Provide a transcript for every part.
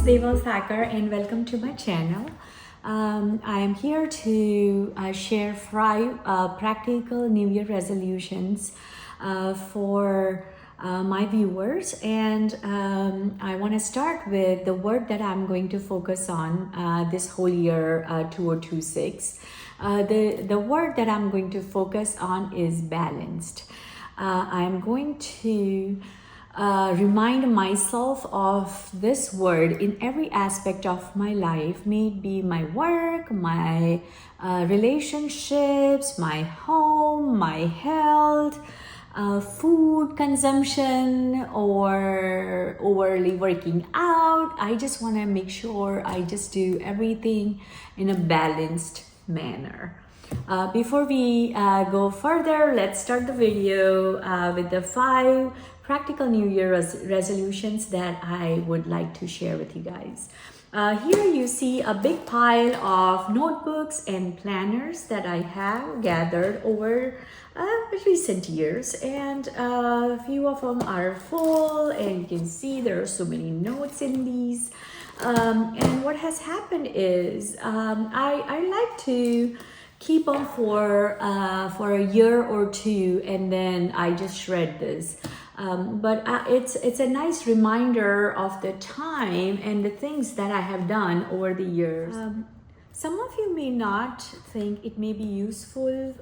Deval Thacker and welcome to my channel. I am here to share 5 practical New Year resolutions for my viewers, and I want to start with the word that I'm going to focus on this whole year 2026. The word that I'm going to focus on is balanced. I'm going to remind myself of this word in every aspect of my life, may it be my work, my relationships, my home, my health, food consumption, or overly working out. I just want to make sure I just do everything in a balanced manner. Before we go further, let's start the video with the 5 practical New Year resolutions that I would like to share with you guys. Here you see a big pile of notebooks and planners that I have gathered over recent years, and a few of them are full, and you can see there are so many notes in these. And what has happened is I like to keep them for a year or two, and then I just shred this. But it's a nice reminder of the time and the things that I have done over the years. Some of you may not think it may be useful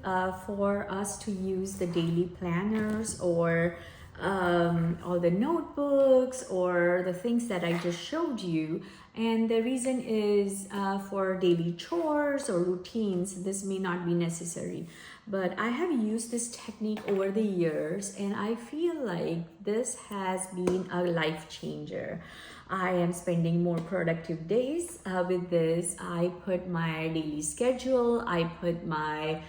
for us to use the daily planners or all the notebooks or the things that I just showed you. And the reason is for daily chores or routines, this may not be necessary. But I have used this technique over the years, and I feel like this has been a life changer. I am spending more productive days with this. I put my daily schedule, I put my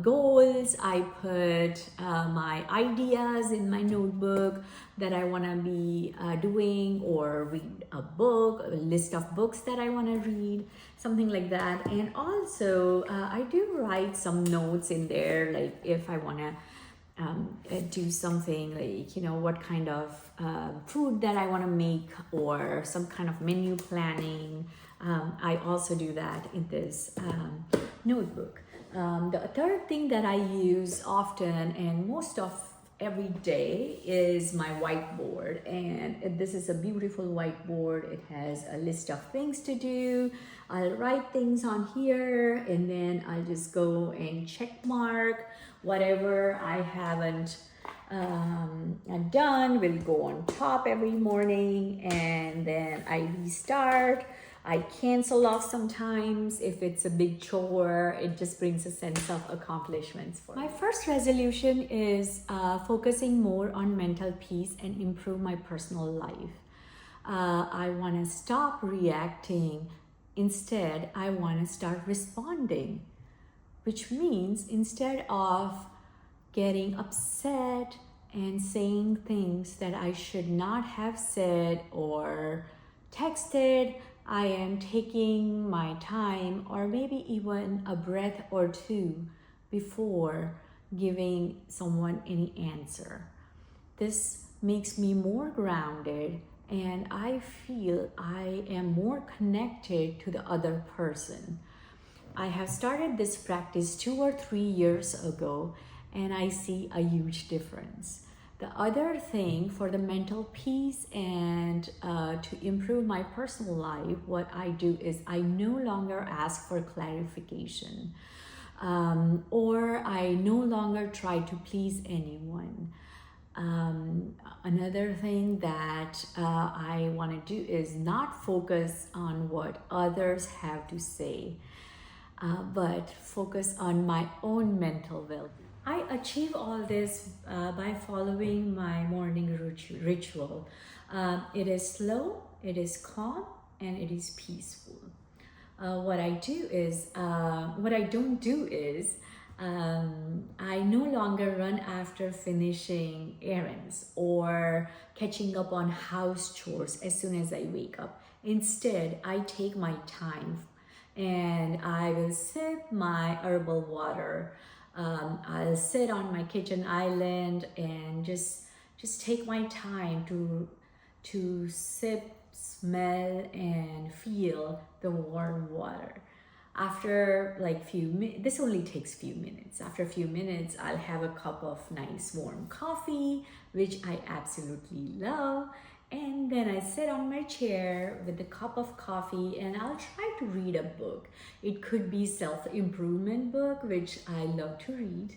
goals, I put my ideas in my notebook that I want to be doing, or read a book, a list of books that I want to read, something like that. And also I do write some notes in there, like if I want to do something, like, you know, what kind of food that I want to make, or some kind of menu planning. I also do that in this notebook. The third thing that I use often and most of every day is my whiteboard, and this is a beautiful whiteboard. It has a list of things to do. I'll write things on here, and then I'll just go and check mark whatever I haven't done will go on top every morning, and then I restart. I cancel off sometimes if it's a big chore. It just brings a sense of accomplishments for me. My first resolution is focusing more on mental peace and improve my personal life. I want to stop reacting. Instead, I want to start responding, which means instead of getting upset and saying things that I should not have said or texted, I am taking my time, or maybe even a breath or two before giving someone any answer. This makes me more grounded, and I feel I am more connected to the other person. I have started this practice 2 or 3 years ago, and I see a huge difference. The other thing for the mental peace and to improve my personal life, what I do is I no longer ask for clarification, or I no longer try to please anyone. Another thing that I want to do is not focus on what others have to say, but focus on my own mental well-being. I achieve all this by following my morning ritual. It is slow, it is calm, and it is peaceful. What I don't do is I no longer run after finishing errands or catching up on house chores as soon as I wake up. Instead, I take my time, and I will sip my herbal water. I'll sit on my kitchen island and just take my time to sip smell and feel the warm water. After like this only takes few minutes. After a few minutes, I'll have a cup of nice warm coffee, which I absolutely love. And then I sit on my chair with a cup of coffee and I'll try to read a book. It could be self-improvement book, which I love to read.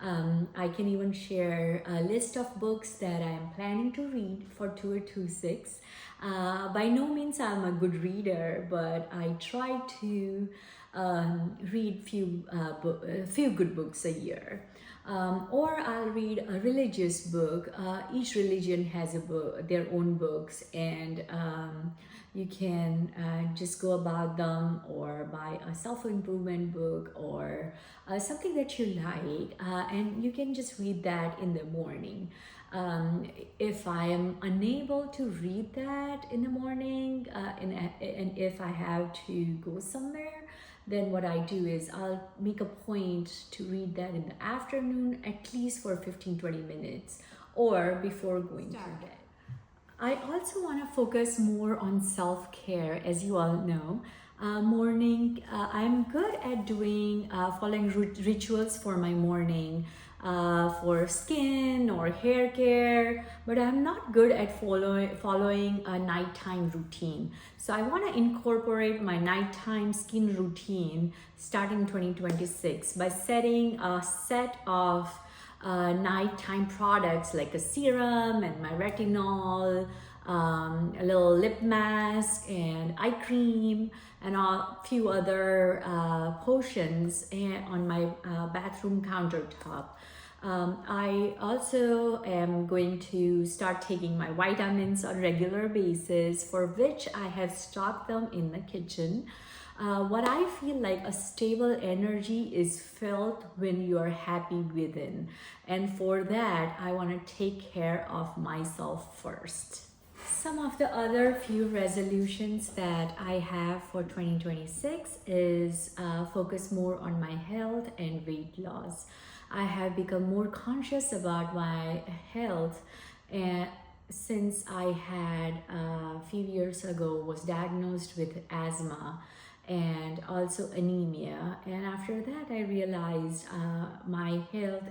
I can even share a list of books that I am planning to read for 2026. By no means I'm a good reader, but I try to read few good books a year. Or I'll read a religious book. Each religion has their own books, and you can just go about them or buy a self-improvement book or something that you like, and you can just read that in the morning. If I am unable to read that in the morning, and if I have to go somewhere, then what I do is I'll make a point to read that in the afternoon, at least for 15-20 minutes, or before going to bed. I also want to focus more on self-care, as you all know. I'm good at doing following rituals for my morning, for skin or hair care, but I'm not good at following a nighttime routine. So I want to incorporate my nighttime skin routine starting 2026 by setting a set of nighttime products like a serum and my retinol, a little lip mask and eye cream, and a few other potions on my bathroom countertop. I also am going to start taking my vitamins on a regular basis, for which I have stocked them in the kitchen. What I feel like a stable energy is felt when you are happy within. And for that, I want to take care of myself first. Some of the other few resolutions that I have for 2026 is focus more on my health and weight loss. I have become more conscious about my health, and since I had a few years ago was diagnosed with asthma and also anemia, and after that I realized my health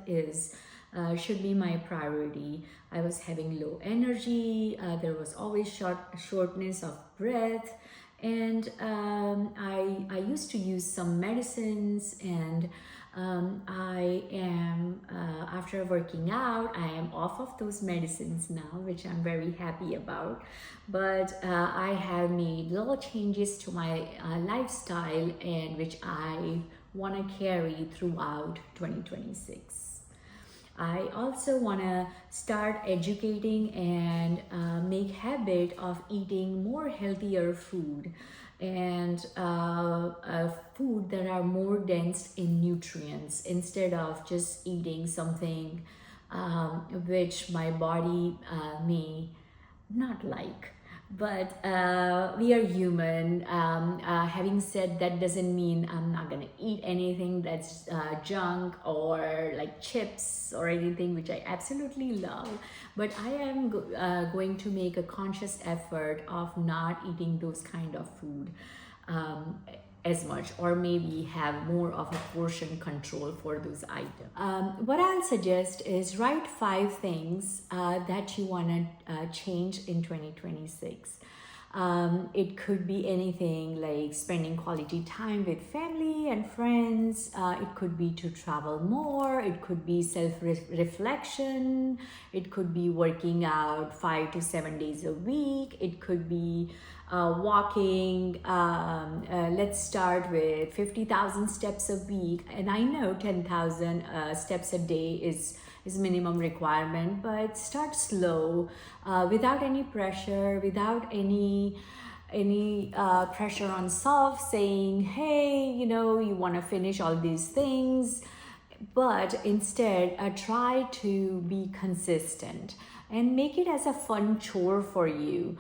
should be my priority. I was having low energy, there was always shortness of breath, and I used to use some medicines, and I am after working out, I am off of those medicines now, which I'm very happy about. But I have made little changes to my lifestyle, and which I want to carry throughout 2026. I also want to start educating and make habit of eating more healthier food, and food that are more dense in nutrients, instead of just eating something which my body may not like. But we are human. Having said that, doesn't mean I'm not gonna eat anything that's junk or like chips or anything, which I absolutely love. But I am going to make a conscious effort of not eating those kind of food as much, or maybe have more of a portion control for those items. What I'll suggest is write 5 things that you want to change in 2026. It could be anything like spending quality time with family and friends. It could be to travel more. It could be self-reflection. It could be working out 5 to 7 days a week. It could be walking. Let's start with 50,000 steps a week. And I know 10,000 steps a day is minimum requirement, but start slow, without any pressure, without any pressure on self saying, hey, you want to finish all these things, but instead try to be consistent and make it as a fun chore for you.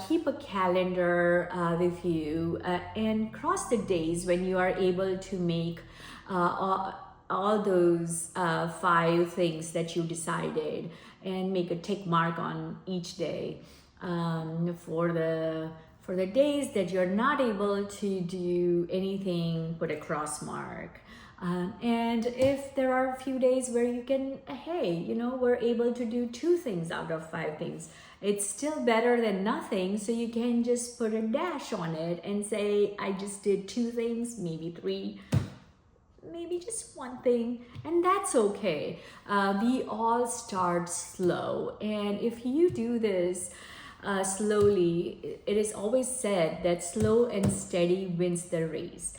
Keep a calendar with you, and cross the days when you are able to make all those 5 things that you decided, and make a tick mark on each day. For the days that you're not able to do anything, put a cross mark. And if there are a few days where you can, hey, you know, we're able to do 2 things out of 5 things, it's still better than nothing. So you can just put a dash on it and say, I just did 2 things, maybe 3, maybe just 1 thing, and that's okay. We all start slow, and if you do this slowly, it is always said that slow and steady wins the race.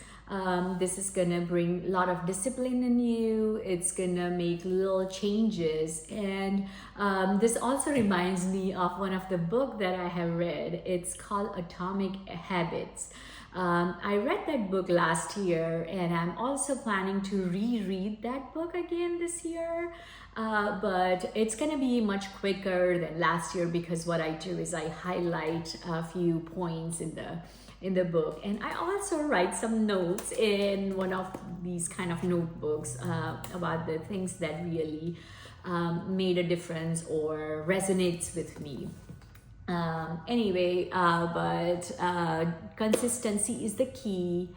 This is gonna bring a lot of discipline in you. It's gonna make little changes, and this also reminds me of one of the book that I have read. It's called Atomic Habits. I read that book last year, and I'm also planning to reread that book again this year. But it's gonna be much quicker than last year, because what I do is I highlight a few points in the book, and I also write some notes in one of these kind of notebooks about the things that really made a difference or resonates with me. Consistency is the key.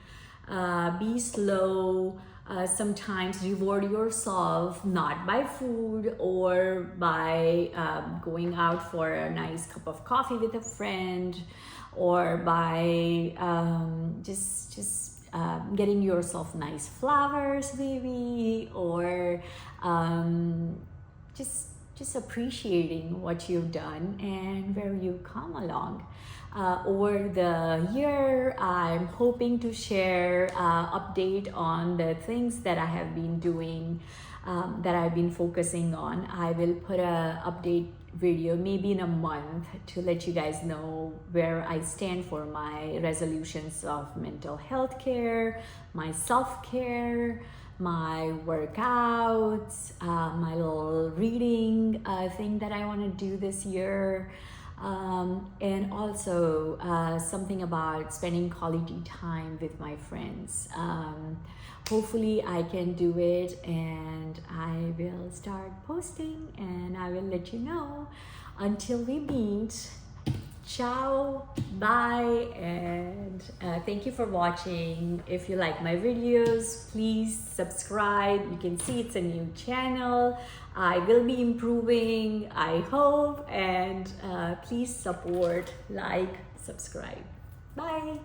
Be slow. Sometimes reward yourself not by food or by going out for a nice cup of coffee with a friend, or by getting yourself nice flowers maybe, or just appreciating what you've done and where you've come along. Over the year, I'm hoping to share update on the things that I have been doing, that I've been focusing on. I will put a update video maybe in a month to let you guys know where I stand for my resolutions of mental health care, my self-care, my workouts, my little reading thing that I want to do this year, and also something about spending quality time with my friends. Hopefully I can do it, and I will start posting, and I will let you know. Until we meet, ciao, bye, and thank you for watching. If you like my videos, please subscribe. You can see it's a new channel. I will be improving, I hope, and please support, like, subscribe. Bye.